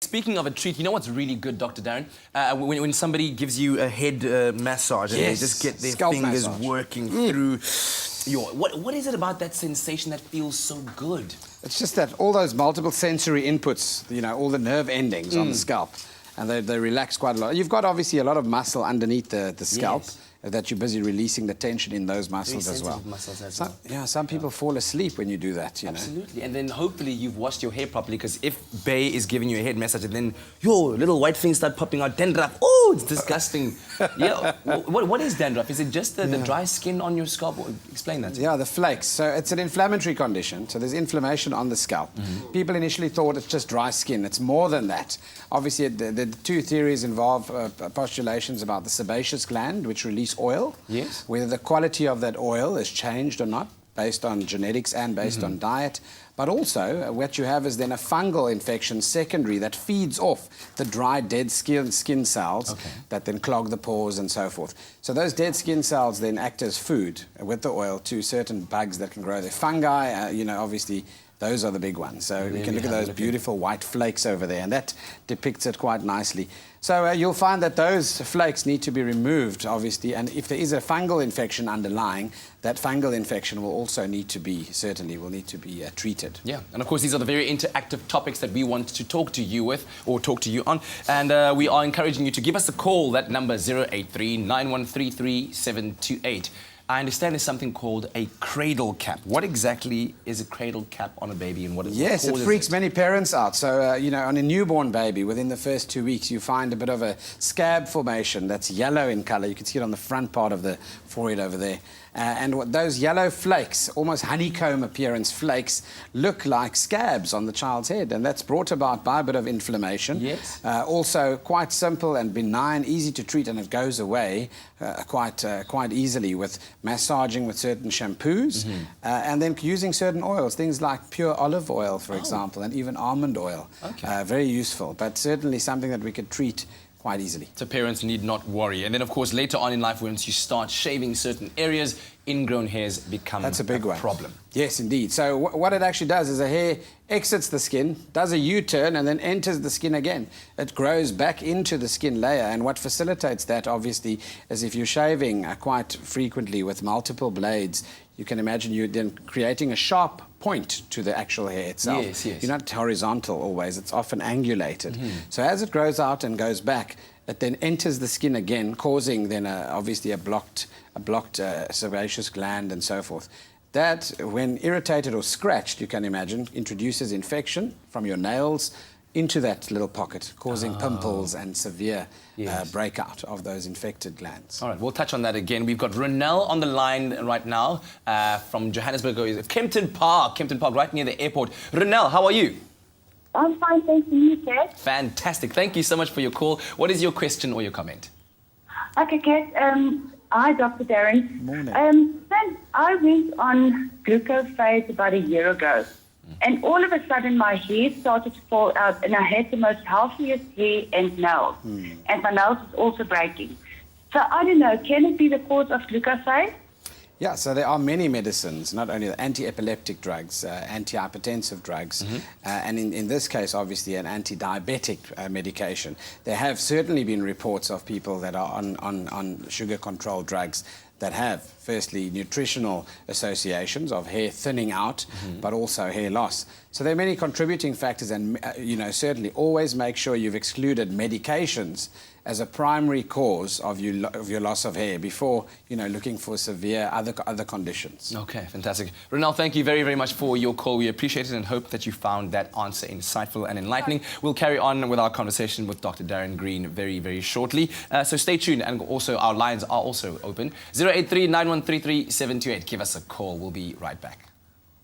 Speaking of a treat, you know what's really good, Dr. Darren? When somebody gives you a head massage and they just get their Scalp fingers massage. working through your... What is it about that sensation that feels so good? It's just that all those multiple sensory inputs, you know, all the nerve endings on the scalp, and they relax quite a lot. You've got obviously a lot of muscle underneath the scalp. Yes. That you're busy releasing the tension in those muscles as well. Muscles as well. Yeah, some people fall asleep when you do that, you know. Absolutely. And then hopefully you've washed your hair properly, because if Bay is giving you a head massage and then your little white things start popping out, dandruff, oh, it's disgusting. Yeah. What is dandruff? Is it just the dry skin on your scalp? Explain that. Yeah, the flakes. So it's an inflammatory condition. So there's inflammation on the scalp. People initially thought it's just dry skin. It's more than that. Obviously, the two theories involve postulations about the sebaceous gland, which release oil. Yes. Whether the quality of that oil is changed or not, based on genetics and based on diet. But also, what you have is then a fungal infection secondary that feeds off the dry, dead skin cells that then clog the pores and so forth. So those dead skin cells then act as food with the oil to certain bugs that can grow there. Fungi, you know, obviously, those are the big ones. So you can look at those beautiful white flakes over there, and that depicts it quite nicely. So you'll find that those flakes need to be removed, obviously, and if there is a fungal infection underlying, that fungal infection will also need to be, treated. Yeah, and of course these are the very interactive topics that we want to talk to you with, or talk to you on, and we are encouraging you to give us a call. That number 083-9133-728. I understand there's something called a cradle cap. What exactly is a cradle cap on a baby, and what is Yes, it freaks many parents out. So, you know, on a newborn baby, within the first 2 weeks, you find a bit of a scab formation that's yellow in colour. You can see it on the front part of the forehead over there. And those yellow flakes, almost honeycomb appearance flakes, look like scabs on the child's head, and that's brought about by a bit of inflammation. Yes. Also quite simple and benign, easy to treat, and it goes away quite easily with massaging with certain shampoos, and then using certain oils, things like pure olive oil, for example, and even almond oil. Okay. Very useful, but certainly something that we could treat quite easily. So parents need not worry. And then, of course, later on in life, once you start shaving certain areas, ingrown hairs become a big problem. Yes, indeed. So what it actually does is a hair exits the skin, does a U-turn, and then enters the skin again. It grows back into the skin layer, and what facilitates that, obviously, is if you're shaving quite frequently with multiple blades, you can imagine you're then creating a sharp point to the actual hair itself. Yes, yes. You're not horizontal always, it's often angulated. So as it grows out and goes back, it then enters the skin again, causing then obviously a blocked sebaceous gland and so forth. That, when irritated or scratched, you can imagine, introduces infection from your nails into that little pocket, causing pimples and severe breakout of those infected glands. All right, we'll touch on that again. We've got Ronelle on the line right now from Johannesburg, Kempton Park, right near the airport. Ronelle, how are you? I'm fine, thanks. And you, Kat? Fantastic. Thank you so much for your call. What is your question or your comment? Okay, Kat. Hi, Dr. Darren. Morning. Then I went on glucose phase about a year ago, and all of a sudden my hair started to fall out, and I had the most healthiest hair and nails, and my nails was also breaking. So I don't know, can it be the cause of glucose phase? Yeah, so there are many medicines, not only the anti-epileptic drugs, anti-hypertensive drugs, and in this case, obviously, an anti-diabetic medication. There have certainly been reports of people that are on sugar-controlled drugs that have, firstly, nutritional associations of hair thinning out, but also hair loss. So there are many contributing factors, and you know, certainly always make sure you've excluded medications as a primary cause of your loss of hair before, you know, looking for severe other conditions. Okay, fantastic. Ronelle, thank you very, very much for your call. We appreciate it and hope that you found that answer insightful and enlightening. We'll carry on with our conversation with Dr. Darren Green very, very shortly. So stay tuned, and also our lines are also open. 083-9133-728. Give us a call. We'll be right back.